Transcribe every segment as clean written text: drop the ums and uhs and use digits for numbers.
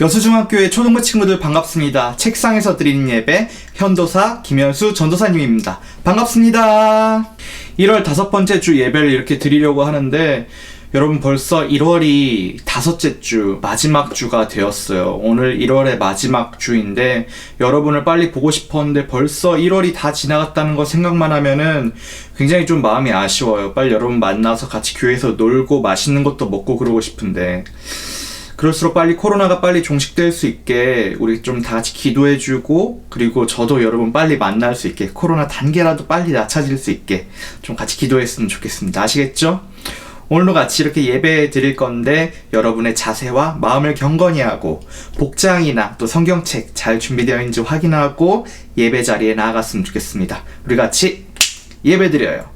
여수중학교의 초등부 친구들 반갑습니다. 책상에서 드리는 예배 현도사 김현수 전도사님입니다. 반갑습니다. 1월 5번째 주 예배를 이렇게 드리려고 하는데 여러분 벌써 1월이 5째 주 마지막 주가 되었어요. 오늘 1월의 마지막 주인데 여러분을 빨리 보고 싶었는데 벌써 1월이 다 지나갔다는 거 생각만 하면은 굉장히 좀 마음이 아쉬워요. 빨리 여러분 만나서 같이 교회에서 놀고 맛있는 것도 먹고 그러고 싶은데 그럴수록 빨리 코로나가 빨리 종식될 수 있게 우리 좀 다 같이 기도해주고, 그리고 저도 여러분 빨리 만날 수 있게, 코로나 단계라도 빨리 낮아질 수 있게 좀 같이 기도했으면 좋겠습니다. 아시겠죠? 오늘도 같이 이렇게 예배 드릴 건데 여러분의 자세와 마음을 경건히 하고 복장이나 또 성경책 잘 준비되어 있는지 확인하고 예배 자리에 나아갔으면 좋겠습니다. 우리 같이 예배 드려요.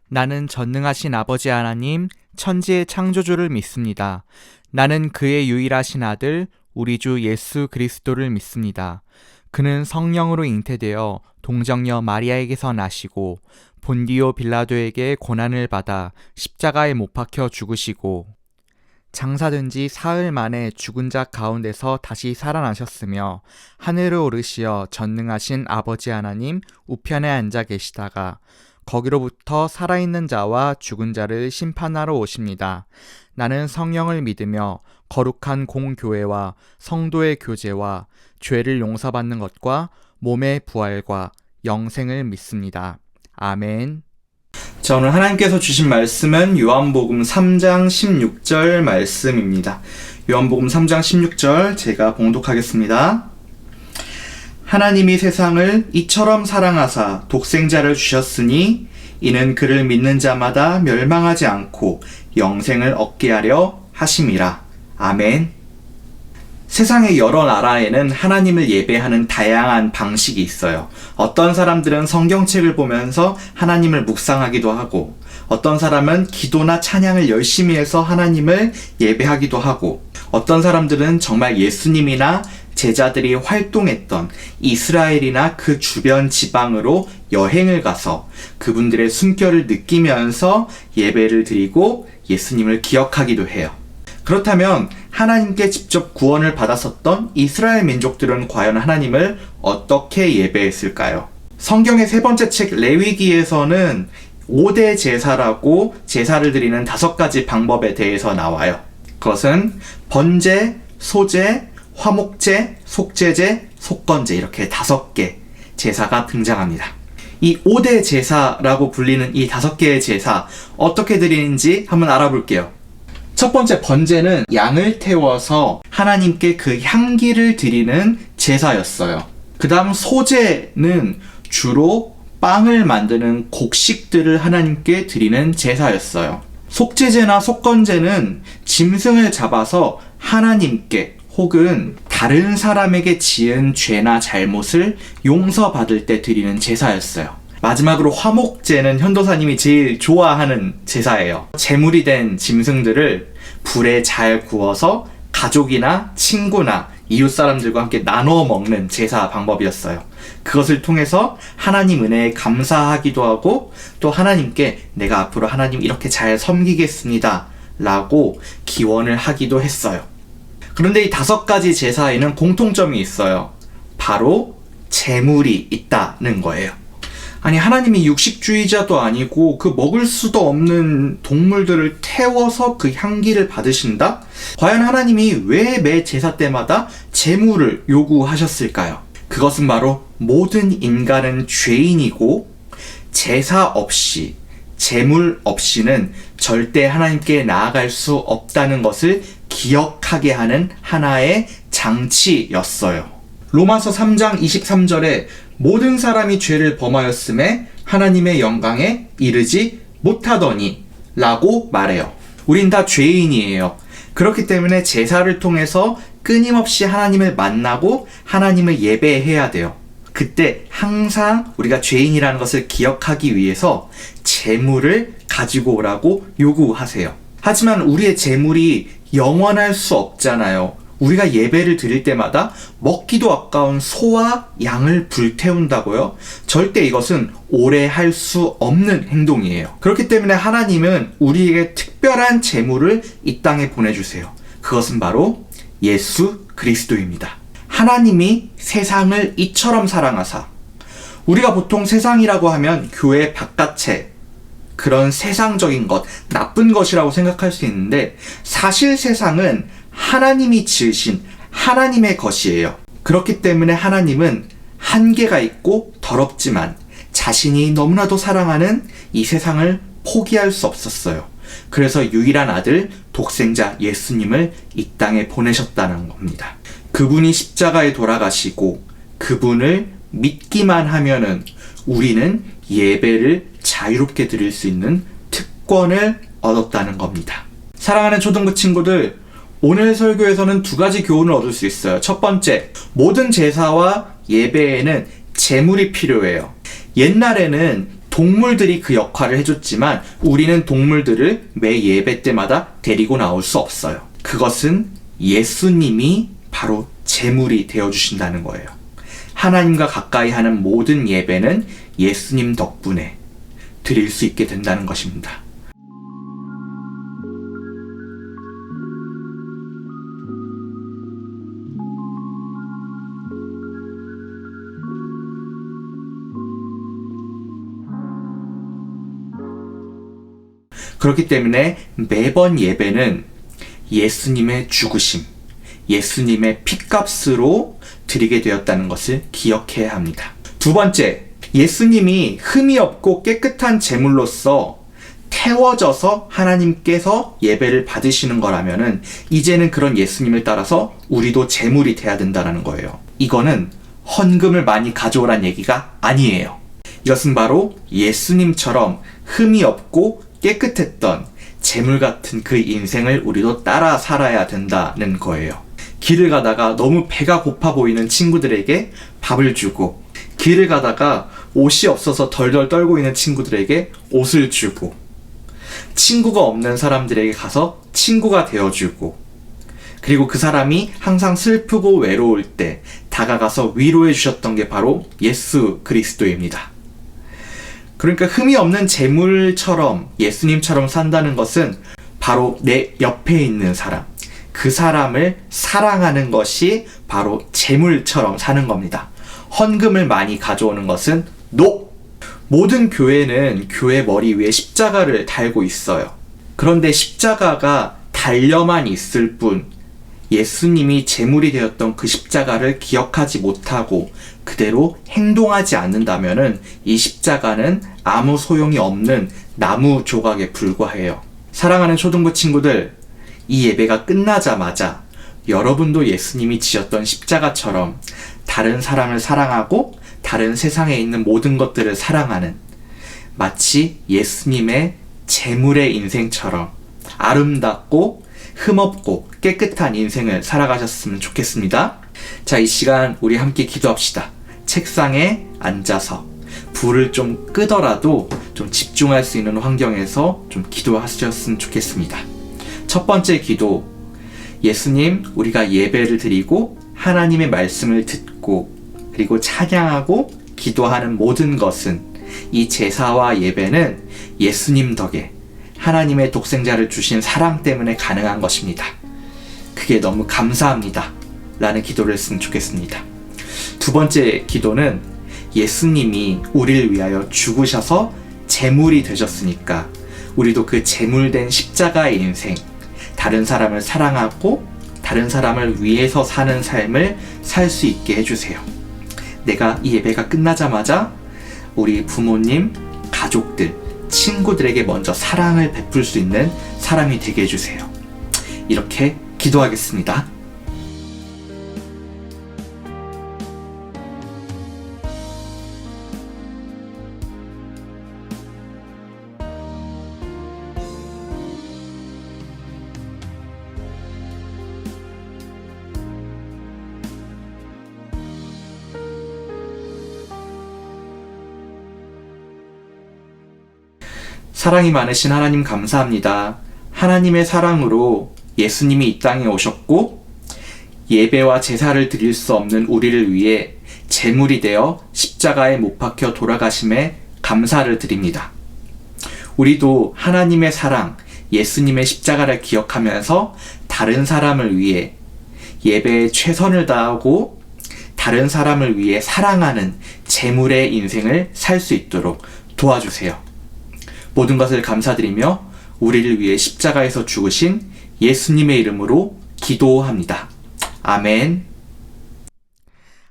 나는 전능하신 아버지 하나님, 천지의 창조주를 믿습니다. 나는 그의 유일하신 아들, 우리 주 예수 그리스도를 믿습니다. 그는 성령으로 잉태되어 동정녀 마리아에게서 나시고 본디오 빌라도에게 고난을 받아 십자가에 못 박혀 죽으시고 장사된 지 사흘 만에 죽은 자 가운데서 다시 살아나셨으며 하늘을 오르시어 전능하신 아버지 하나님 우편에 앉아 계시다가 거기로부터 살아있는 자와 죽은 자를 심판하러 오십니다. 나는 성령을 믿으며 거룩한 공교회와 성도의 교제와 죄를 용서받는 것과 몸의 부활과 영생을 믿습니다. 아멘. 자, 오늘 하나님께서 주신 말씀은 요한복음 3장 16절 말씀입니다. 요한복음 3장 16절 제가 봉독하겠습니다. 하나님이 세상을 이처럼 사랑하사 독생자를 주셨으니 이는 그를 믿는 자마다 멸망하지 않고 영생을 얻게 하려 하심이라. 아멘. 세상의 여러 나라에는 하나님을 예배하는 다양한 방식이 있어요. 어떤 사람들은 성경책을 보면서 하나님을 묵상하기도 하고, 어떤 사람은 기도나 찬양을 열심히 해서 하나님을 예배하기도 하고, 어떤 사람들은 정말 예수님이나 제자들이 활동했던 이스라엘이나 그 주변 지방으로 여행을 가서 그분들의 숨결을 느끼면서 예배를 드리고 예수님을 기억하기도 해요. 그렇다면 하나님께 직접 구원을 받았었던 이스라엘 민족들은 과연 하나님을 어떻게 예배했을까요? 성경의 세 번째 책 레위기에서는 5대 제사라고 제사를 드리는 5가지 방법에 대해서 나와요. 그것은 번제, 소제, 화목제, 속제제, 속건제 이렇게 5개 제사가 등장합니다. 이 5대 제사라고 불리는 이 5개의 제사 어떻게 드리는지 한번 알아볼게요. 첫 번째 번제는 양을 태워서 하나님께 그 향기를 드리는 제사였어요. 그 다음 소제는 주로 빵을 만드는 곡식들을 하나님께 드리는 제사였어요. 속제제나 속건제는 짐승을 잡아서 하나님께 혹은 다른 사람에게 지은 죄나 잘못을 용서받을 때 드리는 제사였어요. 마지막으로 화목제는 현도사님이 제일 좋아하는 제사예요. 제물이 된 짐승들을 불에 잘 구워서 가족이나 친구나 이웃 사람들과 함께 나눠 먹는 제사 방법이었어요. 그것을 통해서 하나님 은혜에 감사하기도 하고 또 하나님께 내가 앞으로 하나님 이렇게 잘 섬기겠습니다 라고 기원을 하기도 했어요. 그런데 이 5가지 제사에는 공통점이 있어요. 바로 제물이 있다는 거예요. 아니, 하나님이 육식주의자도 아니고 그 먹을 수도 없는 동물들을 태워서 그 향기를 받으신다? 과연 하나님이 왜 매 제사 때마다 제물을 요구하셨을까요? 그것은 바로 모든 인간은 죄인이고 제사 없이, 제물 없이는 절대 하나님께 나아갈 수 없다는 것을 기억하게 하는 하나의 장치였어요. 로마서 3장 23절에 모든 사람이 죄를 범하였음에 하나님의 영광에 이르지 못하더니 라고 말해요. 우린 다 죄인이에요. 그렇기 때문에 제사를 통해서 끊임없이 하나님을 만나고 하나님을 예배해야 돼요. 그때 항상 우리가 죄인이라는 것을 기억하기 위해서 제물을 가지고 오라고 요구하세요. 하지만 우리의 제물이 영원할 수 없잖아요. 우리가 예배를 드릴 때마다 먹기도 아까운 소와 양을 불태운다고요? 절대 이것은 오래 할 수 없는 행동이에요. 그렇기 때문에 하나님은 우리에게 특별한 제물을 이 땅에 보내주세요. 그것은 바로 예수 그리스도입니다. 하나님이 세상을 이처럼 사랑하사, 우리가 보통 세상이라고 하면 교회 바깥에 그런 세상적인 것, 나쁜 것이라고 생각할 수 있는데 사실 세상은 하나님이 지으신 하나님의 것이에요. 그렇기 때문에 하나님은 한계가 있고 더럽지만 자신이 너무나도 사랑하는 이 세상을 포기할 수 없었어요. 그래서 유일한 아들 독생자 예수님을 이 땅에 보내셨다는 겁니다. 그분이 십자가에 돌아가시고 그분을 믿기만 하면은 우리는 예배를 자유롭게 드릴 수 있는 특권을 얻었다는 겁니다. 사랑하는 초등부 친구들, 오늘 설교에서는 두 가지 교훈을 얻을 수 있어요. 첫 번째, 모든 제사와 예배에는 제물이 필요해요. 옛날에는 동물들이 그 역할을 해줬지만 우리는 동물들을 매 예배 때마다 데리고 나올 수 없어요. 그것은 예수님이 바로 제물이 되어주신다는 거예요. 하나님과 가까이 하는 모든 예배는 예수님 덕분에 드릴 수 있게 된다는 것입니다. 그렇기 때문에 매번 예배는 예수님의 죽으심, 예수님의 핏값으로 드리게 되었다는 것을 기억해야 합니다. 두 번째, 예수님이 흠이 없고 깨끗한 제물로서 태워져서 하나님께서 예배를 받으시는 거라면은 이제는 그런 예수님을 따라서 우리도 제물이 돼야 된다는 거예요. 이거는 헌금을 많이 가져오란 얘기가 아니에요. 이것은 바로 예수님처럼 흠이 없고 깨끗했던 재물 같은 그 인생을 우리도 따라 살아야 된다는 거예요. 길을 가다가 너무 배가 고파 보이는 친구들에게 밥을 주고, 길을 가다가 옷이 없어서 덜덜 떨고 있는 친구들에게 옷을 주고, 친구가 없는 사람들에게 가서 친구가 되어주고, 그리고 그 사람이 항상 슬프고 외로울 때 다가가서 위로해 주셨던 게 바로 예수 그리스도입니다. 그러니까 흠이 없는 재물처럼 예수님처럼 산다는 것은 바로 내 옆에 있는 사람, 그 사람을 사랑하는 것이 바로 재물처럼 사는 겁니다. 헌금을 많이 가져오는 것은 NO! 모든 교회는 교회 머리 위에 십자가를 달고 있어요. 그런데 십자가가 달려만 있을 뿐 예수님이 제물이 되었던 그 십자가를 기억하지 못하고 그대로 행동하지 않는다면은 이 십자가는 아무 소용이 없는 나무 조각에 불과해요. 사랑하는 초등부 친구들, 이 예배가 끝나자마자 여러분도 예수님이 지었던 십자가처럼 다른 사람을 사랑하고 다른 세상에 있는 모든 것들을 사랑하는, 마치 예수님의 제물의 인생처럼 아름답고 흠없고 깨끗한 인생을 살아가셨으면 좋겠습니다. 자, 이 시간 우리 함께 기도합시다. 책상에 앉아서 불을 좀 끄더라도 좀 집중할 수 있는 환경에서 좀 기도하셨으면 좋겠습니다. 첫 번째 기도, 예수님, 우리가 예배를 드리고 하나님의 말씀을 듣고 그리고 찬양하고 기도하는 모든 것은, 이 제사와 예배는 예수님 덕에 하나님의 독생자를 주신 사랑 때문에 가능한 것입니다. 그게 너무 감사합니다 라는 기도를 했으면 좋겠습니다. 두 번째 기도는, 예수님이 우리를 위하여 죽으셔서 제물이 되셨으니까 우리도 그 제물된 십자가의 인생, 다른 사람을 사랑하고 다른 사람을 위해서 사는 삶을 살 수 있게 해주세요. 내가 이 예배가 끝나자마자 우리 부모님, 가족들, 친구들에게 먼저 사랑을 베풀 수 있는 사람이 되게 해주세요. 이렇게 기도하겠습니다. 사랑이 많으신 하나님 감사합니다. 하나님의 사랑으로 예수님이 이 땅에 오셨고 예배와 제사를 드릴 수 없는 우리를 위해 제물이 되어 십자가에 못 박혀 돌아가심에 감사를 드립니다. 우리도 하나님의 사랑, 예수님의 십자가를 기억하면서 다른 사람을 위해 예배에 최선을 다하고 다른 사람을 위해 사랑하는 제물의 인생을 살 수 있도록 도와주세요. 모든 것을 감사드리며 우리를 위해 십자가에서 죽으신 예수님의 이름으로 기도합니다. 아멘.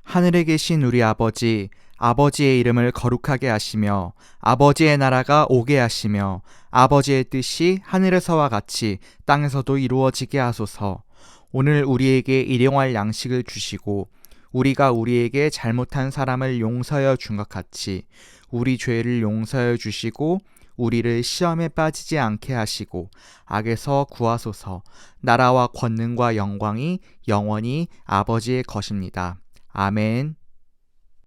하늘에 계신 우리 아버지, 아버지의 이름을 거룩하게 하시며 아버지의 나라가 오게 하시며 아버지의 뜻이 하늘에서와 같이 땅에서도 이루어지게 하소서. 오늘 우리에게 일용할 양식을 주시고 우리가 우리에게 잘못한 사람을 용서하여 준 것 같이 우리 죄를 용서하여 주시고 우리를 시험에 빠지지 않게 하시고 악에서 구하소서. 나라와 권능과 영광이 영원히 아버지의 것입니다. 아멘.